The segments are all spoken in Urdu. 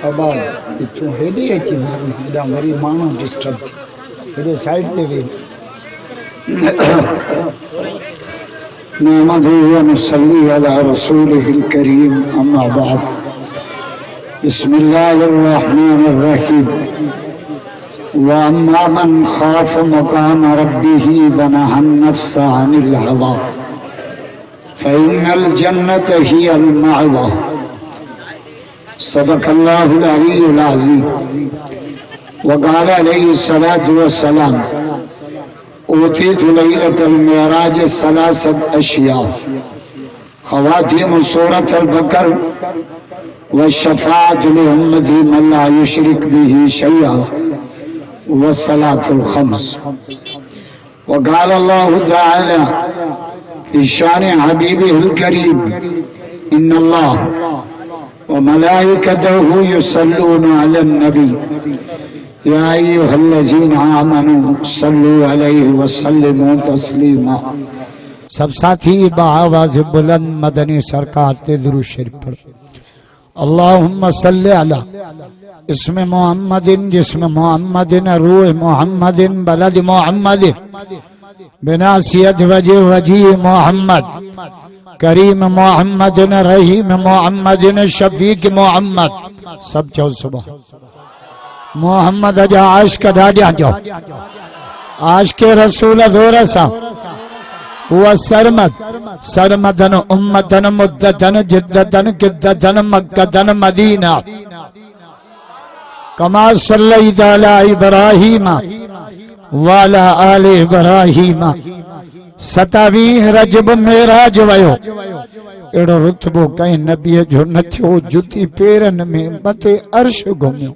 اباد اتوں ہیڈی اچھی ہیڈا میری مانو ڈسٹرب تھی ہیڈے سائڈ تے بھی نحمدہ ونصلی علی رسولہ الکریم اما بعد بسم اللہ الرحمن الرحیم وَأَمَّا مَنْ خَافَ مَقَامَ رَبِّهِ وَنَهَى النَّفْسَ عَنِ الْهَوَىٰ فَإِنَّ الْجَنَّةَ هِيَ الْمَأْوَىٰ صدق اللہ العلی العظیم وقال علیہ الصلاة والسلام اوتیت لیلۃ المعراج ثلاثۃ اشیاء خواتیم سورۃ البقر والشفاعۃ لأمتی من لا یشرک به شیئا والصلاة الخمس وقال اللہ تعالی فی شان حبیبہ الکریم ان اللہ وملائكته يصلون على النبي يا أيها الذين آمنوا صلوا عليه وسلموا تسليما سب ساتھی بآواز بلند مدنی سرکار تے درود شریف پڑھ اللہم صلی علی اسم محمد جسم محمد روح محمد بلد محمد بناسیت وجہ محمد کریم محمد رحیم محمد شفیق محمد سب چاہو صبح محمد اجا عاشق ڈاڈیاں جاؤ عاشق رسول دورہ سا ہوا سرمدن امتن مدتن جدتن قدتن مکتن مدینہ کما صلیت علی ابراہیم والا آل ابراہیم ستاویں رجب معراج ویو اڑو رتبو کہیں نبی جو نتھیو جتی پیرن میں متے عرش گھومیو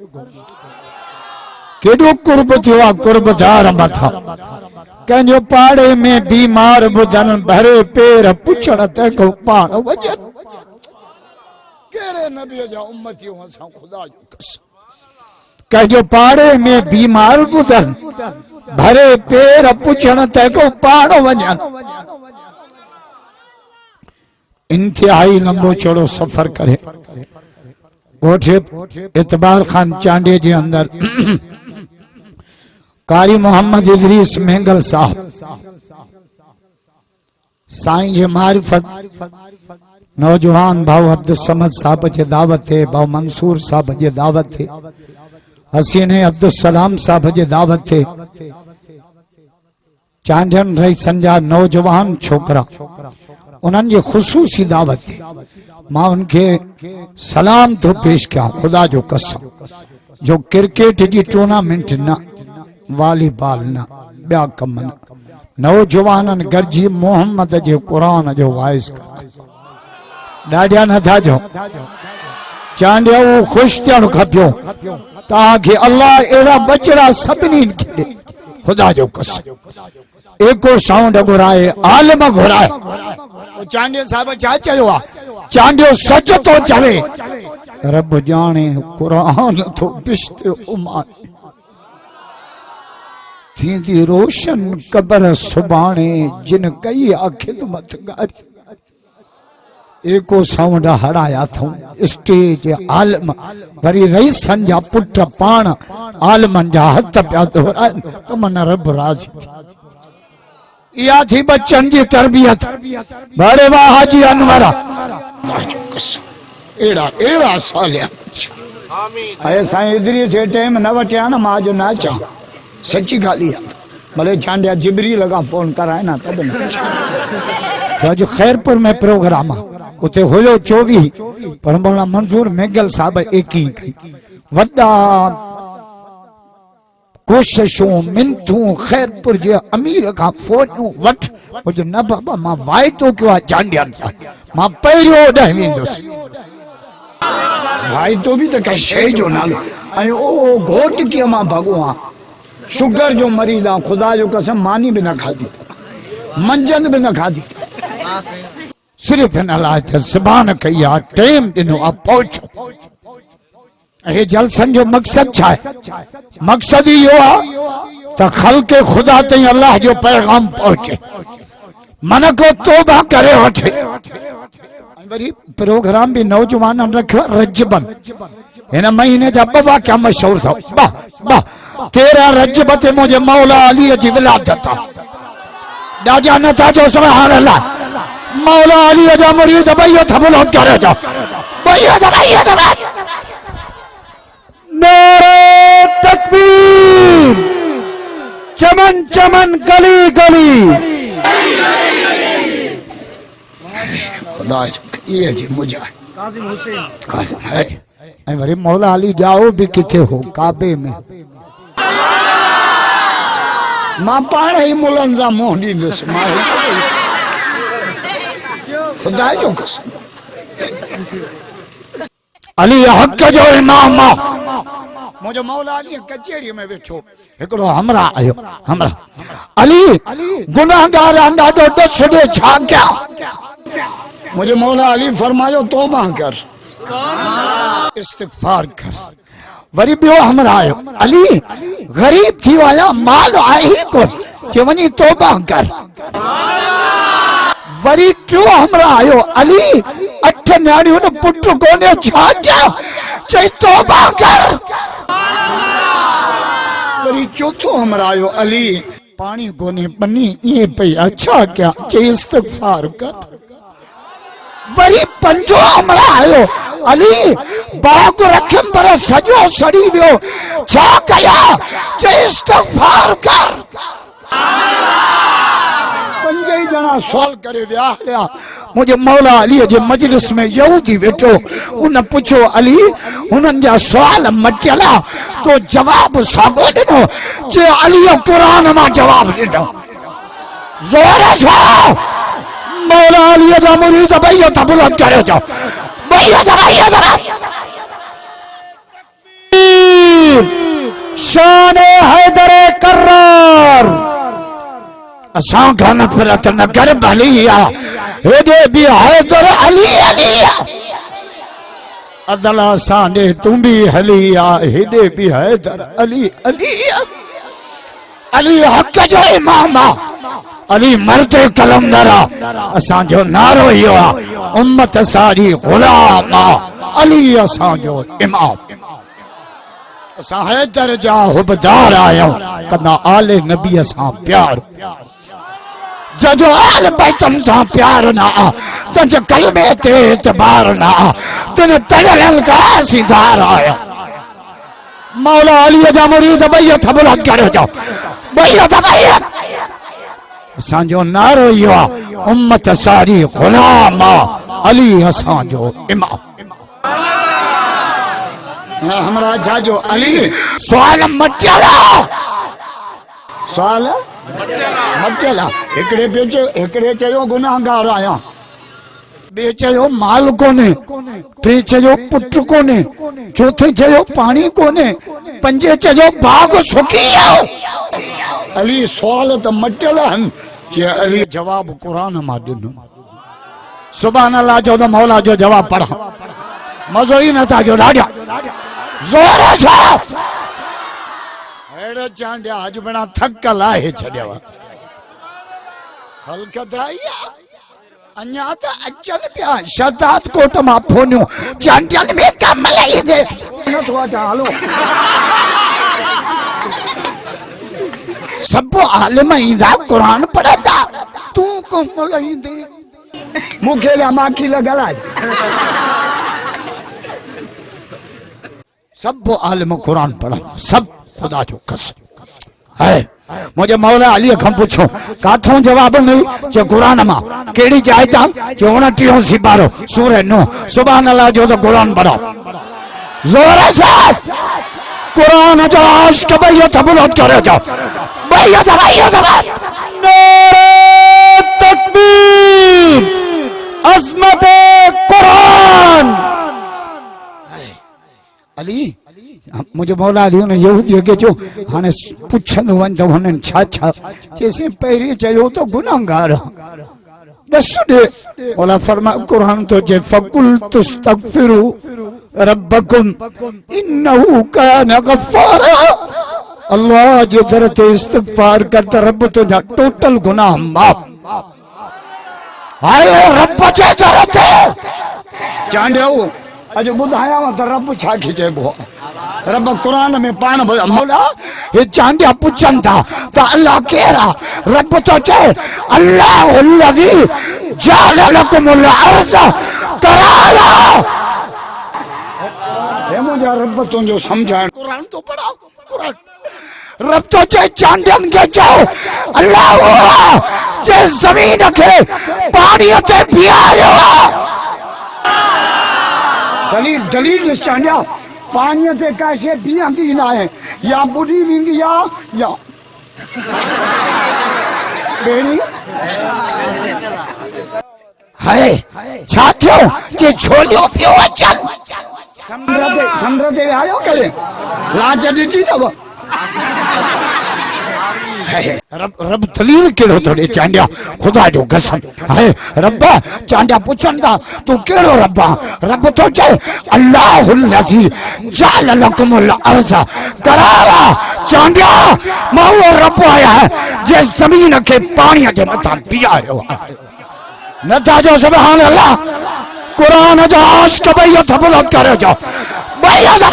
کیڑو قرب تھیو قرب دار متھا کہیں جو پاڑے میں بیمار بدن بھرے پیر پچھڑ تے کو پاڑ وجن کیڑے نبی جا امتیوں اساں خدا جو قسم کہیں جو پاڑے میں بیمار بدن بھرے پیر پچھن تے کو پاڑو ونجن انتہائی لمبو چوڑو سفر کرے گوٹھے اعتبار خان چانڈے جی اندر قاری محمد ادریس مہنگل صاحب سائیں جی معرفت نوجوان بھاؤ عبدالصمد صاحب جی دعوت ہے بھاؤ منصور صاحب جی دعوت ہے حسین عبدالسلام صاحب جی دعوت ہے چانڈن رئی سنجا نوجوان چھوکرا انہوں نے خصوصی دعوت ہے ماں ان کے سلام تو پیش کیا خدا جو قسم جو کرکٹ جی ٹورنامنٹ نہ والی بال نہ بیا کم نہ نوجوانن گرجی محمد جی قرآن جو وائز کر ڈاڈیا نہ تھا جو چانڈیا وہ خوش تیڑ کھپیو تاکہ اللہ ایڑا بچڑا سبنین کھڑے خدا جو قسم ایکو ساؤنڈ گھرائے عالم گھرائے چانڈے صاحب چاچا ہوا چانڈے سچ تو چلے رب جانے قرآن تو بشت امان تھی دی روشن قبر سبانے جن کئی خدمت گاری ایکو ساؤنڈ ہڑایا تھا اسٹیج عالم وری رئیسن جا پٹ پان عالمن جا حت پیا دورائن تو من رب راضی تھی یا تھی بچن جی تربیت بڑے واہ حاجی انورہ ایڑا سالیا اے سائیں ادری سے ٹیم نہ وٹیا نا ماں جو نہ چاہ سچی گالی ہے بلے چانڈیا جبری لگا فون کرائے نا تب نہ کیا جو خیر پر میں پروگرام اتے ہوئے 24 پر مولا منظور مہنگل صاحب ایک ہی وڈا کوششوں منتوں خیر پر جے امیر کا فوجوں وٹ جو نہ بابا ماں وائی تو کیوں چانڈیا ماں پیریو ڈہوین دوس بھائی تو بھی تو کہیں شے جو نالو او گھوٹ کیا ماں بھگوان شگر جو مریضاں خدا جو قسم مانی بھی نہ کھا دیتا منجند بھی نہ کھا دیتا صرف ان اللہ تے زبان کیا ٹیم دنو آپ پہنچو یہ جلسن جو مقصد چھائے مقصد ہی ہوا تا خلق خدا تین اللہ جو پیغام پہنچے من کو توبہ کرے وٹھے وری پروگرام بھی نوجوان رکھو رجبن ان مہینے جا بابا کیا مشہور تھا باہ باہ تیرا رجب تے مجھے مولا علی جی ولادت تھا دا جانتا جو سبحان اللہ مولا علی جا مرید بھائیو تھا بلوت کرے جا بھائیو تھا نعرہ تکبیر چمن چمن گلی گلی خدا یہ جی مجھے قاسم ہے وری مولا علی جاؤ بھی کتے ہو کعبے میں ماں پاڑا ہی ملنزہ مہنی دس خدا جو قسم علی حق جو امام مجھے مولا علی کچھیری میں بیٹھو ایکڑو ہمراہ آئیو ہمراہ علی گناہ گاران ڈاڈو دس دے چھا کیا مجھے مولا علی فرمایو توبہ کر استغفار کر وری بیو ہمراہ آئیو علی غریب تھی آیا مال آئے ہی کن کہ ونی توبہ کر وری ٹو ہمراہ آئیو علی اٹھ نیاڑی انہوں پٹو کونے چھا کیا چاہی توبہ کر وری چوتھو ہمراہ آئیو علی پانی کونے بنی یہ پہ اچھا کیا چاہی استغفار کر وری پنجو ہمراہ آئیو علی باغ رکھم پر سجو سڑی بیو چھا کیا چاہی استغفار کر پنجائی جنا سوال کرے دیا لیا مجھے مولا علی جے مجلس میں یہودی بیٹھو انہیں پوچھو علی انہوں جا سوال مٹیلا تو جواب ساگو دنو چے علی قرآن ما جواب دنو زور سا مولا علی جا مرید بھائیو تا بلند کرے جاؤ بھائیو تا شان حیدر کرار اساں کا نفرت نگر بھلیا ہدے بھی حیدر علی علی عدل آسانے تم بھی حلیا ہدے بھی حیدر علی علی علی حق جو امامہ علی مرد کلندرہ اساں جو نارو ہوا امت ساری غلامہ علی اساں جو امام اساں حیدر جا حبدار آیا کنا آل نبی اساں پیار جو آل بیتم ساں پیار نہ تنج کلمے تے اعتبار نہ تن تڑلن کا سیدھار آیا مولا علی جا مرید بیت بلند کرے جاؤ بیت اساں جو نارو ہوا امت ساری غلامہ علی اساں جو امام ہمارا جا جو علی سوال مٹیلا سوال مٹیلا ایکڑے چاہیو گناہ گار آیا بے چاہیو مال کونے ٹے چاہیو پٹ کونے چوتھے چاہیو پانی کونے پنجے چاہیو باغ سکی علی سوال تا مٹیلا ہن کہ علی جواب قرآن ما دنو سبحان اللہ جو دا مولا جو جواب پڑھا مزو ہی نہ تھا جو ڈاڑیا زور صاحب ایڑا چاندیا آج بنا تھکا لائے چھڑیا وا خلقت آیا انیاتا اچھل پیا شداد کوٹا ما پھونیوں چاندیان میں کم ملائی دے سب عالم ایدہ قرآن پڑھا تھا تو کم ملائی دے مکھیلیا ماکی لگا لائے سب عالم قرآن پڑھا سب خدا جو قسم ہے مجھے مولا علی کھم پوچھو کاتھوں جواب نہیں جو قرآن ماں کیڑی جائتا جو انٹیوں سی بارو سورہ نو سبحان اللہ جو تو قرآن پڑھا زور صاحب قرآن جو عاشق بیت بلند کرے جاؤ بیت نعرہ تکبیر عظمت قرآن علی مجھے مولا علی نے یہودی کے جو ہانے پوچھن ون تو ہنن چھا چھا جیسے پہری چاہیو تو گناہگار دسو دے مولا فرما قرآن تو جے فقلت استغفروا ربکم انہو کان غفارا اللہ جو ذرت استغفار کرتا رب تجھا ٹوٹل گناہ معاف آئے رب جے ذرت چانڈیو اجو بدھایا ہوں تو رب چھا کھچے بو رب قرآن میں پان مولا یہ چاندیا پوچھن تھا تو اللہ کہہ رہا رب تو چاہے اللہ الذی جعل لکم الارض قرارا ہے مجھے رب تو جو سمجھائیں قرآن تو پڑھا قرآن رب تو چاہے چاندین کے چاہے اللہ ہوا چاہے زمین کے پانیتے بیارے ہوا دلیل چاندیا پانیتے کیسے بیان دینا ہے یا بڑی وینگی یا بیڑی ہے چھاتیوں چے چھولیوں پیو اچھل سمرتے آئے ہو کلے لاجہ دیتی تھا وہ رب دلیل کیڑو تھوڑے چاندیا خدا جو قسم ہے رب چاندیا پوچھن دا تو کیڑو رب تو چاہے اللہ الذی جعل لکم الارض قرارا چاندیا ماں رب آیا ہے جس زمین کے پانی کے مطا پیا رہے ہو نتا جو سبحان اللہ قرآن جو عاشق بیت بلد کرے جو بیت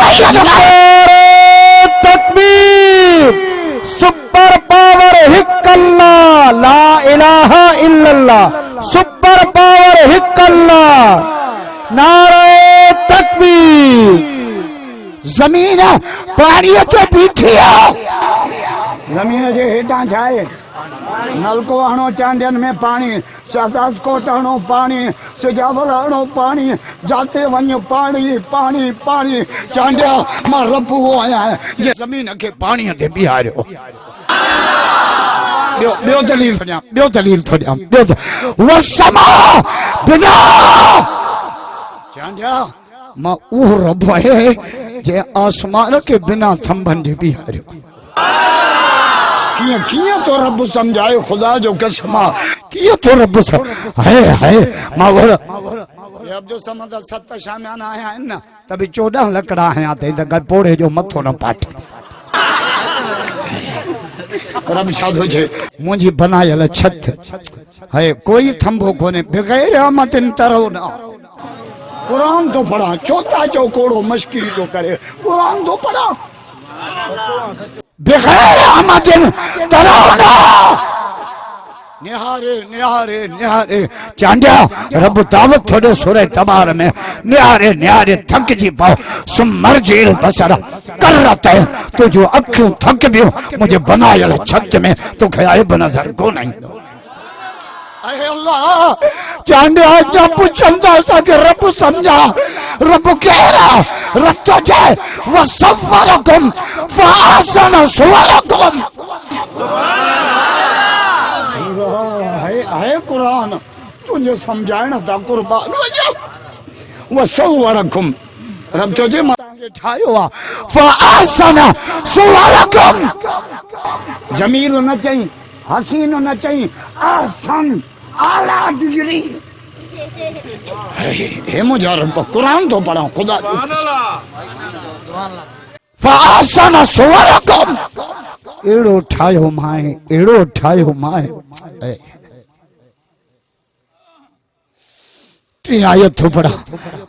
تکبیر سپر پاور ہک اللہ لا الہ الا اللہ سپر پاور ہک اللہ نعرہ تکبیر زمین پانیتے بیٹھی ہے زمین جے ہیٹاں چھائے نلکو ہنو چاندین میں پانی شہزاد کوٹ ہنو پانی سجاول ہنو پانی جاتے ونیو پانی پانی پانی چاندیا ماں رب وہ آیا ہے یہ زمین کے پانی دے بیارے ہو بیو دلیل تھوڑیا والسماء بنا چاندیا ماں اوہ رب ہے جے آسمان کے بنا تھمبن دے بیارے ہو کیا تو رب سمجھائے خدا جو قسمہ کیا تو رب سمجھائے ہے ماور یہ اب جو سمجھا 7 شامیان آئے ہیں نا تبھی 14 لکڑا ہیں آتے ہیں کہ پوڑے جو متھو نہ پاٹ رب شادو چھے مجھے بنایا لچھت ہے کوئی تھمبو کونے بغیر آمد انترونا قرآن تو پڑھا چوتا چوکوڑو مشکل تو کرے قرآن تو پڑھا بغیر آمد انترونا نہارے چاندیا رب دعوت تھوڑے سورہ تبار میں نہارے تھک جی پاؤ سمرجی البصر کر رہتا ہے تو جو اکھوں تھک بھی ہو مجھے بنایا چھت میں تو کھیائے بنظر کو نہیں اے اللہ چاندیا جب پوچھندا سا کہ رب سمجھا رب کہہ رہا رب تو جائے وَصَوَّرَكُمْ فَأَحْسَنَ صُوَرَكُمْ ہے قرآن تجھے سمجھائنا تھا قربان وَصَوَّرَكُمْ رب تجھے مطانگے ٹھائے ہوا فَأَحْسَنَ صُوَرَكُمْ جمیل نہ چاہیے حسین نہ چاہیے احسن اعلیٰ ڈگری ہے مجھے رب قرآن تو پڑھا خدا فَأَحْسَنَ صُوَرَكُمْ ایڑو ٹھائے ہو مائیں تری آیت تو پڑھا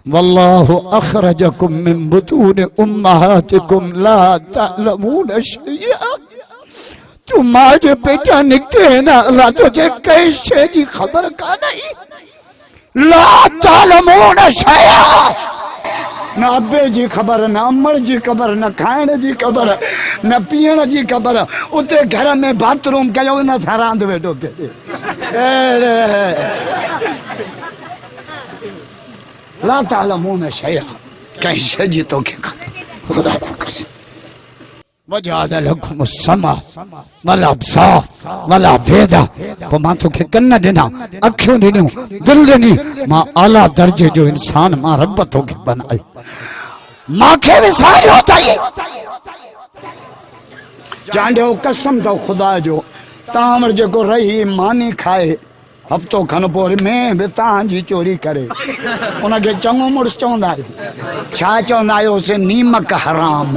واللہ اخرجکم من بطون امہاتکم لا تعلمون شیئا تم آج پیٹا نکتے ہیں نا اللہ تجھے کئی شے جی خبر کا نہیں لا تعلمون شیئا نہ ابے جی خبر نہ امر جی خبر نہ کھائن جی خبر نہ پین جی خبر اتے گھر میں باتھ روم کہو نہ سراند بیٹھو کے لا تعلمون شیئا کہیں شے جی تو کے خدا رکھس وجعل لکم السماء والابصار والافئدہ وہ ماں تو کے کن دینا اکھیوں دینوں دل دینی ماں اعلیٰ درجے جو انسان ماں ربتوں کے بنائی ماں کے وسائل ہوتا ہی جانڈے ہو قسم تو خدا جو تامر جے کو رہی مانی کھائے اب تو کھن پور میں بتان جی چوری کرے انہاں کے چنگو مرس چوندہ چھا چوندہ اسے نیمک حرام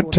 8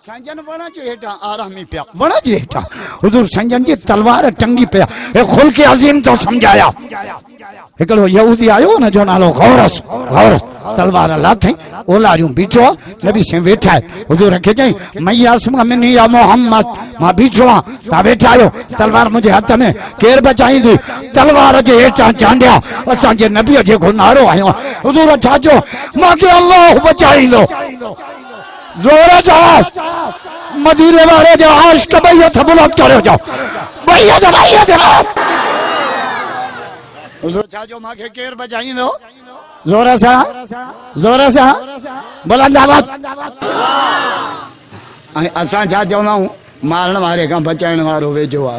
سنجن وڑا جو ہیٹا آرامی پیا وڑا جو ہیٹا حضور سنجن جی تلوار ٹنگی پیا ایک خلق عظیم تو سمجھایا ایکڑو یہودی آیو نا جو نالو غورس تلوار اللہ تھیں اولاریوں بیٹھو نبی سے بیٹھا ہے حضور رکھے جائیں میں یاسمہ منی یا محمد ماں بیٹھو ہاں تا بیٹھا آئو تلوار مجھے ہاتھ میں کیر بچائیں دی تلوار جے ایچا چاندیا اساں جے نبی جے گھنارو آئیوں حضور اچھا جو ماں کے اللہ بچائیں لو زورہ جاؤ مدینے والے جو عاشق بیعت بلند کرو جاؤ بیعت حضور اچھا جو ماں کے کیر بچائیں لو زورہ سا بلند آباد اساں چا چونا ہوں مارن والے کا بچائن وارو ویجو آ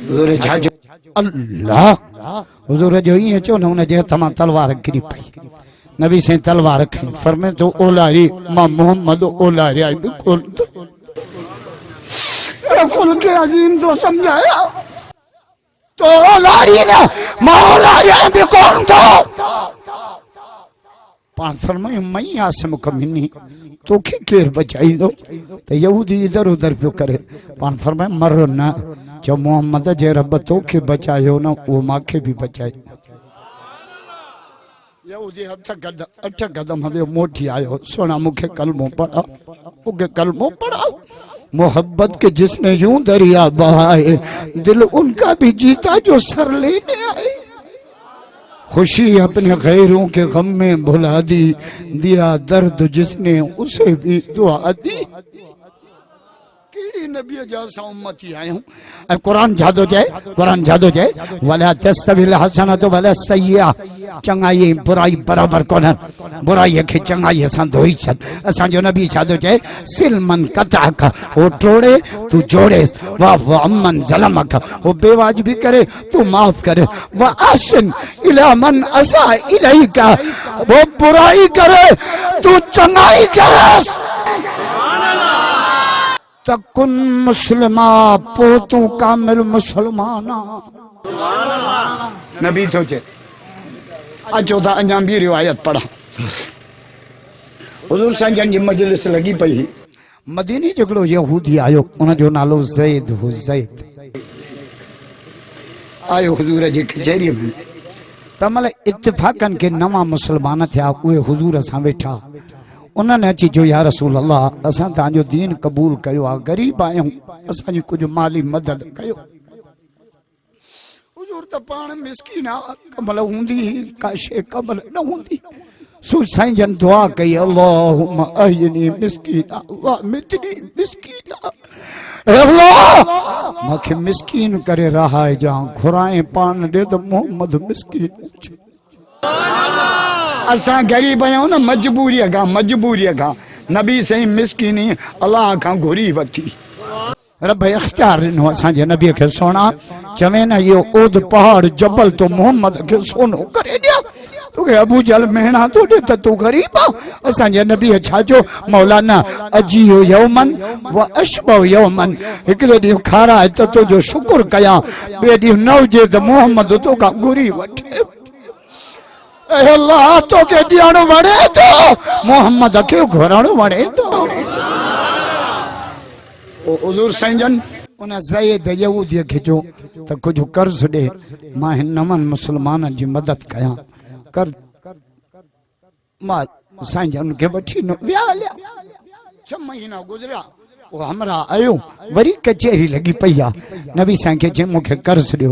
حضور چھا جو اللہ حضور جو ہی ہے چونا انہیں جے تمام تلوار گری پئی نبی سے تلوار رکھیں فرمے تو اولاری ماں محمد اولاری آئی بکل خلق عظیم تو سمجھایا تو اولاری نا ماں اولاری آئی بکل تو پان فرمائے میں آسم کمینی تو کی کیر بچائی دو تو یہودی ادھر ادھر پیو کرے پان فرمائے مرنا جو محمد جے رب تو کی بچائے ہو نا وہ ماں کے بھی بچائے یہودی اٹھ قدم ہمیں موٹی آئے ہو سونا مکھے کلموں پڑھا مکھے کلموں پڑھا محبت کے جس نے یوں دریا بہائے دل ان کا بھی جیتا جو سر لینے آئے خوشی اپنے غیروں کے غم میں بھلا دی دیا درد جس نے اسے بھی دعا دی کیڑی نبی جیسا امتی آئے ہوں قرآن جادو جائے وَلَا تَسْتَوِي الْحَسَنَةُ وَلَا السَّيِّئَةُ چنگائی برائی برابر کونن برائی ہے کہ چنگائی اسان دھوئی چھن اسان جو نبی جادو جائے سلمن قطعک وہ ٹوڑے تو جوڑے وَعْفُ عَمَّنْ ظَلَمَكَ وہ بے واجبی کرے تو معاف کرے وَأَحْسِنْ إِلَىٰ مَنْ أَسَاءَ إِلَيْكَ وہ برائی کرے تو چنگائی کرے تکن مسلمہ پوتوں کامل مسلمانہ نبی سوچے اچھو تھا انجام بھی روایت پڑھا حضور سنجن جی مجلس لگی پئی مدینی جگڑو یہودی آئو انہاں جو نالو زید ہو زید آئو حضور جی کچھری میں تمہلے اتفاقاً کے نواں مسلمان تھے اوے حضور اساں بیٹھا انہوں نے اچھی جو یا رسول اللہ اساں تاں جو دین قبول کیو غریب آئے ہوں اساں جو کچھ مالی مدد کیو حضور تا پان مسکین کمل ہوندی کاشے کمل نہ ہوندی سو سائیں جن دعا کئی اللہم احینی مسکین وامتنی مسکین اے اللہ مکھے مسکین کرے رہا ہے جہاں گھرائیں پان دے تو محمد مسکین اساں غریب آیا ہوں نا مجبوری کا نبی سے مسکینی اللہ کا گھری وتی رب اختیار رنو اساں جے نبی کے سونا چویں نا یہ اود پہاڑ جبل تو محمد کے سونو کرے دیا تو کہ ابو جل مہنا تو دیتا تو غریبا اساں جے نبی اچھا جو مولانا اجیو یومن و اشبو یومن اکلے دیو کھارا ہے تو جو شکر کیا بے دیو نو جے تو محمد تو کا گھری وٹے اے اللہ تو کے دیانو وڑے تو محمد کے گھرانو وڑے تو حضور سنجن انہیں زید یہودی کے جو تا کچھ قرض دے ماں نمن مسلمان جی مدد کیا کر ماں سنجن کے بچی نو ویا لیا 6 مہینہ گزریا وہ ہمرا آئیو وری کچھری لگی پیا نبی سائن کے جے مکھے قرض دیو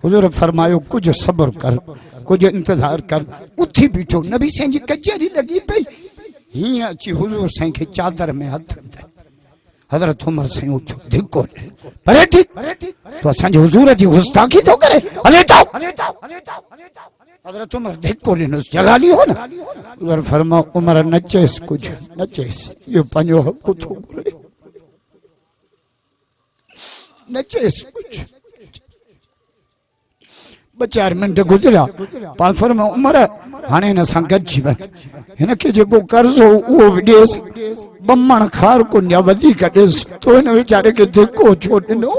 حضور فرمایو کچھ صبر کر کچھ انتظار کر اتھی بیٹھو نبی سائن جی کچھری لگی پئی ہی اچھی حضور سائن کے چادر میں ہاتھ دے حضرت عمر سائن اتھو دھکو پرے ٹھیک تو اسان جو حضور جی گستاخی تو کرے ہلیٹاؤ حضرت عمر دھکو لینس جلالی ہو نا حضور فرما عمر نچیس کچھ نچیس یہ پنجو حق تو کرے نچیس کچھ بچار منٹ گزرا پان فرما عمر ہانے نا سنگت جیون ہن کے جو قرض ہو وہ وڈیس بمن خار کو نیا ودی کڈس تو ان بیچارے کے دیکھو چھوڑنو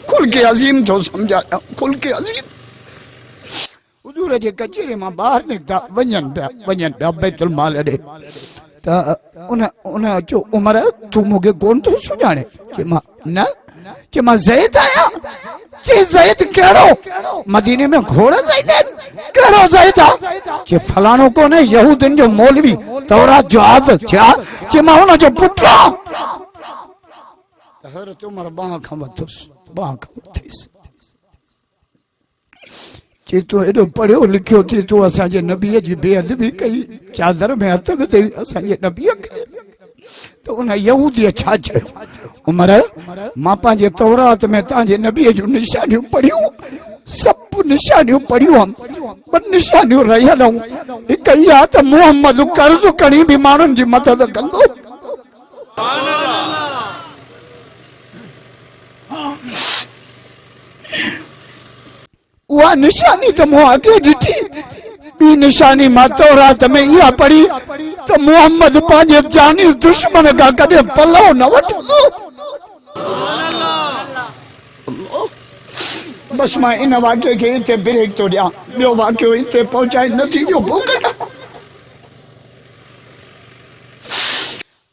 کل کے عظیم تو سمجھایا کل کے عظیم حضور جي کچيري مان ٻاهر نڪتا وڃن پيا بیت المال ڏي ته ان چو عمر تو موکي ڪون ٿو سڃاڻي چي مان چي مان زيد آهيان چي زيد ڪهڙو مديني ۾ گھوڙا زيد ڪهڙو زيد چي فلاڻو ڪونهي يهودن جو مولوي تورات جو حافظ چي مان ان جو پٽ حضرت عمر باهه کان وٺس چي تو ايڏو پڙهيو لکيو ٿي تو اسان جي نبي جي بے ادبي ڪئي چادر ۾ هٿ وڌي اسان جي نبي کي تو ان يهودي ڇا چيو عمر مان پنهنجي تورات ۾ تان جي نبي جو نشانيون پڙهيون سب نشانيون پڙهيون پر نشانيون رهيل هڪ اها ته محمد قرض کڻي به ماڻهن جي مدد ڪندو سبحان الله وہ نشانی تو مو آگے ڈٹھی بی نشانی ما تورات میں یہ پڑھی تو محمد پانچے جانی دشمن کا کدے پلو نہ وٹھو بس میں ان واقعے کے اتنے بریک تو دیا بیو واقعے اتنے پہنچائے نتھی جو بھوکڑا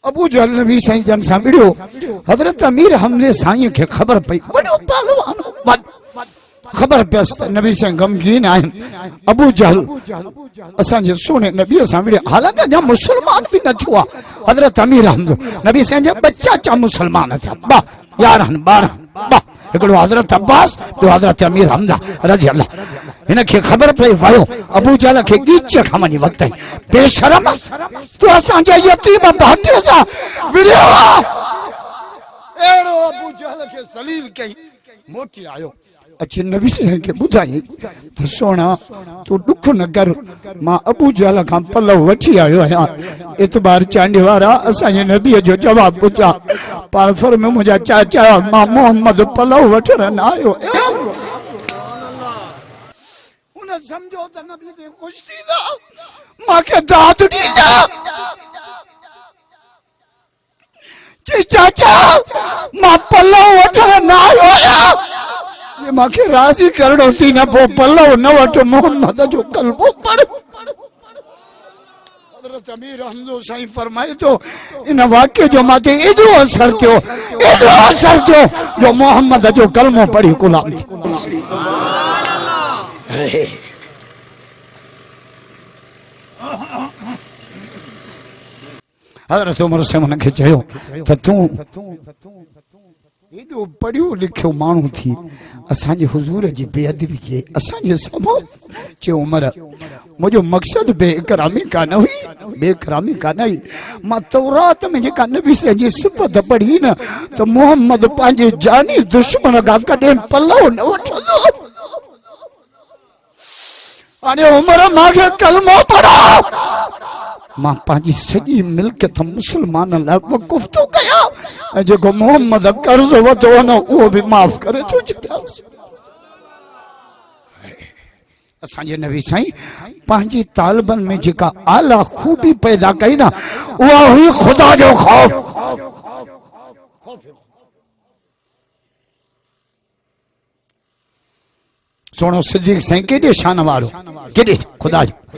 ابو جہل نبی سائیں جان سان ویڈیو حضرت امیر حمزے سائیں کے خبر پئی وڈو پہلوان خبر پیس نبی سے غمگین آئیں ابو جہل اسان جے سونے نبی سان ویڈیو حالانکہ جا مسلمان بھی نہ تھوا حضرت امیر حمزہ نبی سے جا بچہ چا مسلمان تھا با یارہن بارہن با ایکڑو حضرت عباس تو حضرت امیر حمزہ رضی اللہ ان کے خبر پئی وایو ابو جہل کے گیچ کھمنی وقت بے شرم تو اسان جے یتیم بھاٹے سا ویڈیو ایڑو ابو جہل کے ذلیل کئی موٹی آیو اچھے نبی سے کے بدھائیں تو سونا تو دکھ نہ کر ماں ابو جہل کھان پلو وٹھی آیو ہے اعتبار چانڈی وارا اساں یہ نبی جو جواب پوچھا پر فر میں مجھا چاچا ماں محمد پلو وٹھن نہ آیو انہیں سمجھو تا نبی دے خوش تھی دا ماں کے داد دی دا چی چاچا ماں پلو وٹھن نہ آیو یہ ماں کے راضی کرڑو سی نہ پو پلو نہ وٹو محمد جو قلبو پڑھ حضرت امیر حمزہ سائیں فرمائے تو ان واقعے جو ماتے ایڈو اثر کیوں جو محمد جو کلموں پڑھی کلام تھی حضرت عمر سے من کے چاہیو تو ایڈو پڑھیو لکھو مانو تھی اسان جی حضور جی بے ادبی کے اسان جی سبو چے عمر مجھو مقصد بے اکرامی کا نہ ہوئی بے اکرامی کا نہیں ما تورات میں جکا نبی سے جی صفت پڑھی نا تو محمد پانجے جانی دشمن کا کڈے پلو نہ وٹھو آنے عمر ماں کلمہ پڑھا ماں پانجی سجی ملکت مسلمان اللہ وقف تو گیا جو کو محمد قرض وطو نا وہ بھی معاف کرے تو چکیا اسان جے نبی سائیں پانجی طالبن میں جکا اعلی خوبی پیدا کئی نا وہ ہوئی خدا جو خوف سونو صدیق سائیں کیڑے شان وارو کیڑے خدا جو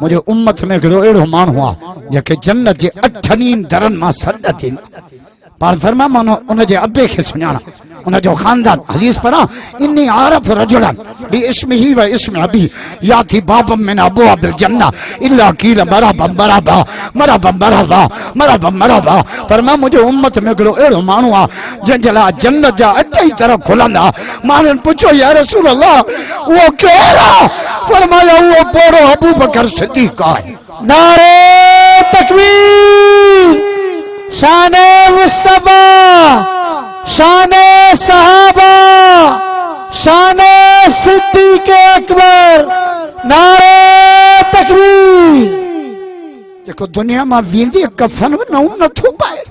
مجھے امت میں کڑو ایڑو مان ہوا جے جنت جے 8 درن ما سد تھی پر فرما مانو ان جے ابے کے سنانا ان جو خاندان حدیث پڑھا انی عارف رجلا باسمه و اسم ابي یاتی باب من ابواب الجنہ الا قیل مرحبا مرحبا مرحبا مرحبا مرحبا مرحبا فرما مجھے امت میں کڑو ایڑو مان ہوا جن جلا جنت جا 8 طرف کھلندا مانن پوچھو یا رسول اللہ وہ کیڑا فرمایا وہ پوڑو ابو بکر صدیق ہے نعرہ تکبیر شان مصطفیٰ شان صحابہ شان صدیق اکبر نعرہ تکبیر دیکھو دنیا میں ویندی کفن نہ تھو پائے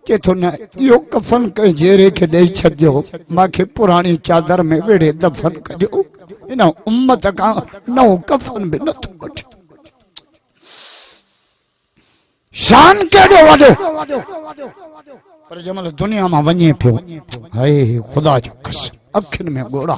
کہ تو نہ یہ کفن کے جیرے کے دے چھڈ جو ماں کے پرانی چادر میں ویڑے دفن کجو انہا امت کا نو کفن بھی نہ تھو بچ شان کیڑو وڈو پر جمل دنیا میں ونجے پیو ہائے خدا جو قسم اکھن میں گوڑا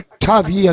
28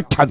28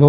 2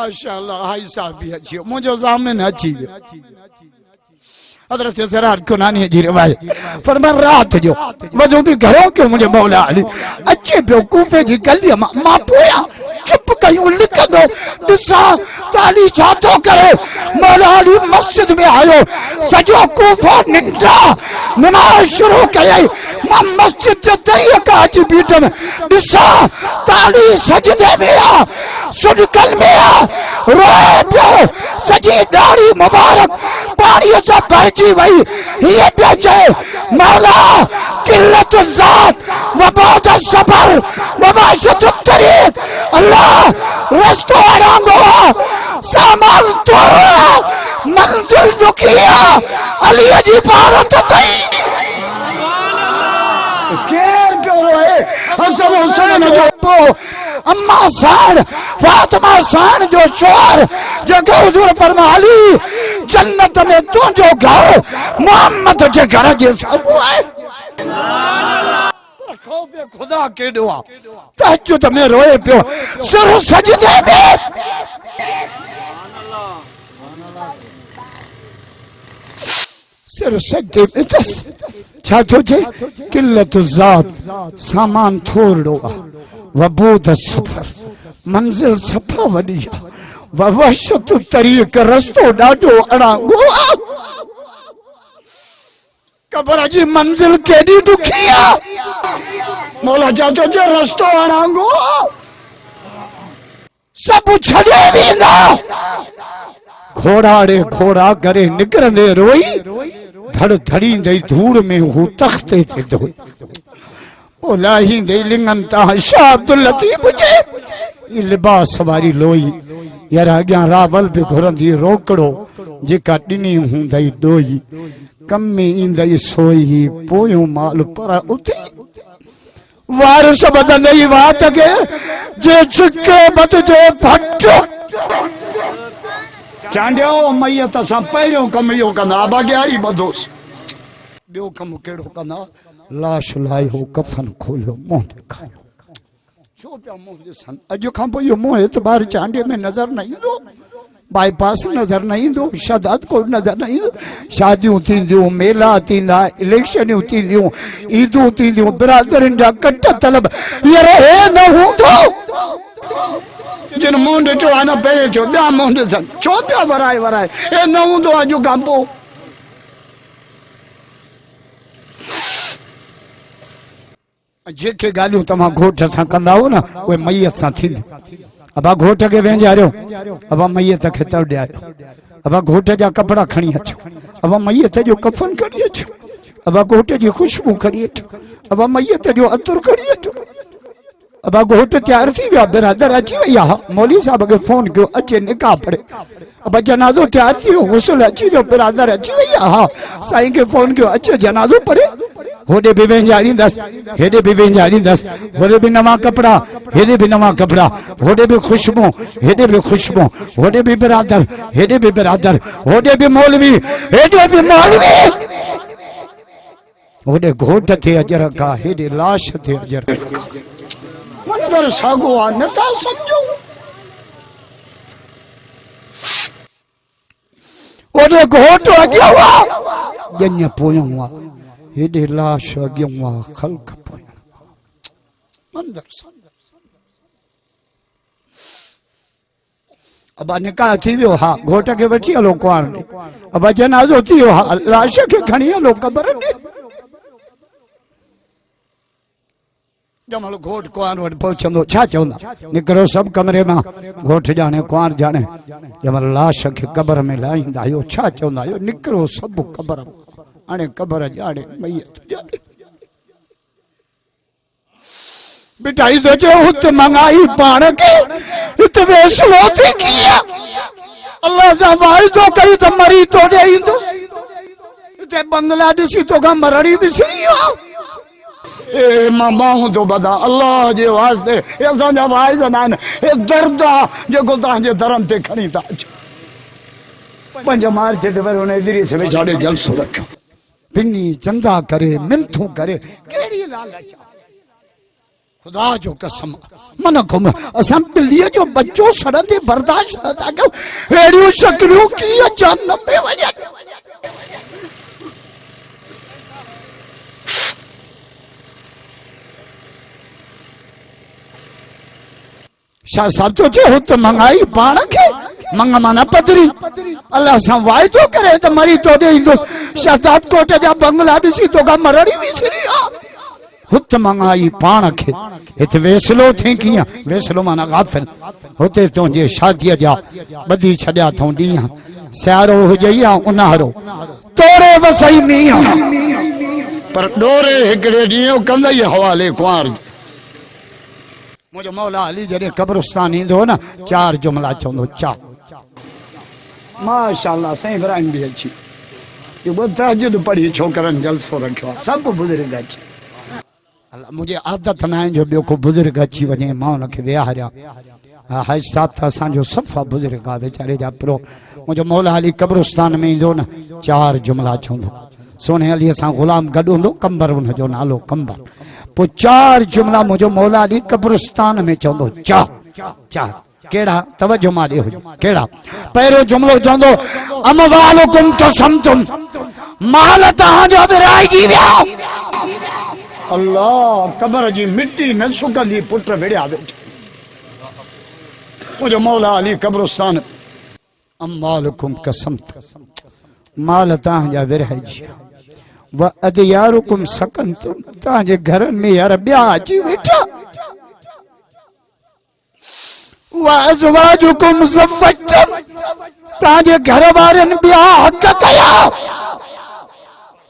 ماشاءاللہ ہائی صاحب بھی اچھی ہو مجھے ضامن اچھی ہے حضرت زرار کنانی جی روایت فرمان رات جو وضو بھی گھروں کے مجھے مولا علی اچھے بیوقوفے جی گلی ماں پویا چپ کہیں لکھ دو نسا تالی چاہتوں کرے مولا علی مسجد میں آئے سجو کوفہ ننڈا نماز شروع کئی ماں مسجد جو طریقہ آجی بیٹھا میں نسا تالی سجدے میں آ سنکل میں آ روئے پیو سجی داڑی مبارک پانی سے پہنچی وئی یہ بیچے مولا قلت الذات وبعد الصبر وباشت الطریق اللہ رستو اڑانگو سامان توڑا منزل دکھیا علی جی بارت تئی کیر پیو روئے حسن حسین جو پو اما سان فاطمہ سان جو شوہر جگہ حضور فرمالی جنت میں تو جو گھر محمد کے گھر کے سب ہے خوف خدا کے دعا تہجد میں روئے پیو سر سجدے میں سر سجدے میں تس چھاتو چھے قلت الذات سامان تھوڑ ہوگا وبود السفر منزل صفا ودیا ووحشت الطریق رستو ڈاڈو اڑانگو قبر جی منزل کیڑی دکھیا مولا چاچو جے رستو اڑانگو سب چھڑے ویندہ گھوڑاڑے گھوڑا کرے نکرندے روئی دھڑ دھڑی دے دھوڑ میں ہو تختے تے دوئی اولاہی دے لنگن تا شاہ عبداللطیب جے یہ لباس سواری لوئی یار آگیاں راول بھی گھرن دی روکڑو جے کا ڈنی ہوں دائی ڈوئی کم میں این دائی سوئی پویوں مال پرا اتے وارس بدن دائی وات کے جے چکے بد جے پھٹو چانڈیو میت سا پہلیوں کمیوں کا نابا گیاری بدوس بیو کم کیڑو کنا لاش لائے ہو کفن کھولو موہ دکھائیو چھوٹا موہ دسن اجو کھاں پو یہ موہ اعتبار چانڈے میں نظر نہیں دو بائی پاس نظر نہیں دو شہدات کو نظر نہیں دو شادیوں تین دیوں میلہ تین دا الیکشنیوں تین دیوں عیدوں تین دیوں برادر انجا کٹا طلب یہ رہے نہ ہوں دو جن مونڈے چوانا پہلے چھو بیا مونڈے سن چھوٹا ورائے ورائے اے نہ ہوں دو آجو کھاں پو جے کے گالیوں تمہاں گھوٹ ساں کندہ ہو نا وہ میت ساں تھی دی ابا گھوٹ کے وین جا رہے ہو ابا میت کے تر دیا رہے ابا گھوٹ جا کپڑا کھنی اچھو ابا میت جو کفن کھنی اچھو ابا گھوٹ جی خوشبو کھنی اچھو ابا میت جو عطر کھنی اچھو ابا گھوٹ تیار تھی ویا برادر اچھی ویا مولی صاحب کے فون کیوں اچھے نکاح پڑے ابا جنازو تیار تھی غسل اچھی ویا برادر اچھی ویا سائیں کے فون کیوں اچھے جنازو پڑے ہوڑے بھی وین جاری دس ہیڑے بھی وین جاری دس ہوڑے بھی نواں کپڑا ہیڑے بھی نواں کپڑا ہوڑے بھی خوشبو ہیڑے بھی خوشبو ہوڑے بھی برادر ہیڑے بھی برادر ہوڑے بھی مولوی ہیڑے بھی مولوی ہوڑے گھوٹ تھے اجر کا ہیڑے لاش تھے اجر کا منظر ساگو آنتا سمجھو ہوڑے گھوٹ اگیا ہوا جنیا پویا ہوا ہیڈے لاش اگیا ہوا خلق پویا منظر سمجھو ابا نکاح تھی بھی ہاں گھوٹ کے بچی ہلو کوان نے ابا جنازو تھی ہاں لاش کے کھنی ہلو قبر نے جمال گھوٹ کوان وڈ پہنچندو چھا چوندا نکرو سب کمرے میں گھوٹ جانے کوان جانے جمال لاش کے قبر میں لائندا یو چھا چوندا یو نکرو سب قبر انے قبر جانے میت جانے بٹائی دو جو ہت منگائی پان کے ہت ویسلو تھی کیا اللہ سے واحدو کئی تو مری تو دے ہندوس تے بنگلہ دیسی تو گا مرڑی بسری ہو اے ماما ہوں تو بدا اللہ جے واسطے اے سانجا بھائی زنان اے دردہ جو کو تانجے درم تے کھنی تاج پنج مارچ تے پر انہیں دری سے بیچاڑے جلسو رکھو پنی چندہ کرے منتھوں کرے کیڑی لالچا خدا جو قسم من کم اسم بلیے جو بچوں سڑتے برداشت نہ تھا کہ ایڈیو شکریوں کی جہنم میں وجہ شاہ صاحب تو چھے ہوت منگائی پانا کے منگا مانا پتری اللہ سان وائی تو کرے تو مری تو دے ہندوس شہداد کوٹے جا بنگلہ ڈسی تو گا مرڑی بھی سری ہوت منگائی پانا کے ات ویسلو تھیں کیا ویسلو مانا غافل ہوتے تو جے شادی جا بدی چھڑیا تھوں دیاں سیارو ہو جائیا انہارو توڑے وسائی میاں پر ڈورے ہکڑے دیوں کندائی حوالے کوار مجھے مولا علی جڑے قبرستانی دو نا 4 جملہ چوندو 4 ماشاءاللہ سہیں ابراہیم بھی اچھی یہ وہ تہجد پڑھی چھوکرن جلسو رکھو سب بزرگ اچھی اللہ مجھے عادت نہ ہے جو بیو کو بزرگ اچھی وجہ ماں نکھے ویا ہریا حج ساتھ تھا سان جو صفہ بزرگ آ بیچارے جا پرو مجھے مولا علی قبرستان میں دو نا 4 جملہ چوندو سونے علی سان غلام گڈوں دو کمبر انہ جو نالو کمبر پو 4 جملہ مجھے مولا علی قبرستان میں چوندو 4 کیڑا توجہ مارے ہو کیڑا پہرو جملو چوندو اموالکم قسمتم مالتا ہاں جو برائی جی بیاؤ اللہ قبر جی مٹی نہ سکن دی پتر بیڑے آدھے مجھے مولا علی قبرستان اموالکم قسمتم مالتا ہاں جو برائی جی وَأَدْيَارُكُمْ سَكَنْتُمْ تانجے گھرن میں یار بیاہ جی بیٹھا وَأَزْوَاجُكُمْ زَوَّجْتُمْ تانجے گھر وارن بیاہ حق کیا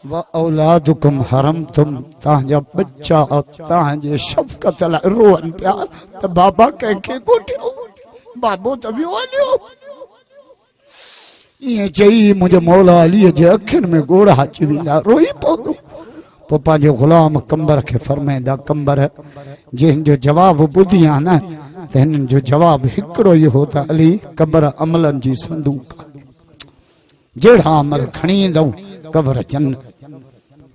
وَأَوْلَادُكُمْ حَرَمْتُمْ تانجے بچہ تانجے شفقت روحن پیار تا بابا کہیں کے گوٹھو بابو تبھی والیو یہ چاہیے مجھے مولا علی جے اکھن میں گوڑا چویلا روئی پودو پپا جو غلام کمبر کے فرمائے دا کمبر ہے جن جو جواب بدیاں نا تہنن جو جواب ہکڑو یہ ہوتا علی قبر عملن جی صندوق جیڑا عمل کھنی دو قبر جنت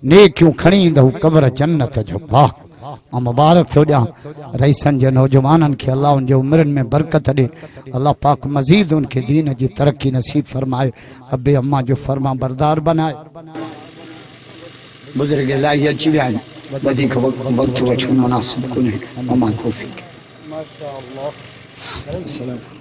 نیکیوں کھنی دو قبر جنت جو باہ مبارک تو جا رئیسن جو نوجوانن کے اللہ ان جو عمرن میں برکت دے اللہ پاک مزید ان کے دین جی ترقی نصیب فرمائے ابے اماں جو فرما بردار بنائے بزرگ الہی اچھی بھی آئیں بدی کا وقت وچھو مناسب کنے امان کوفی السلام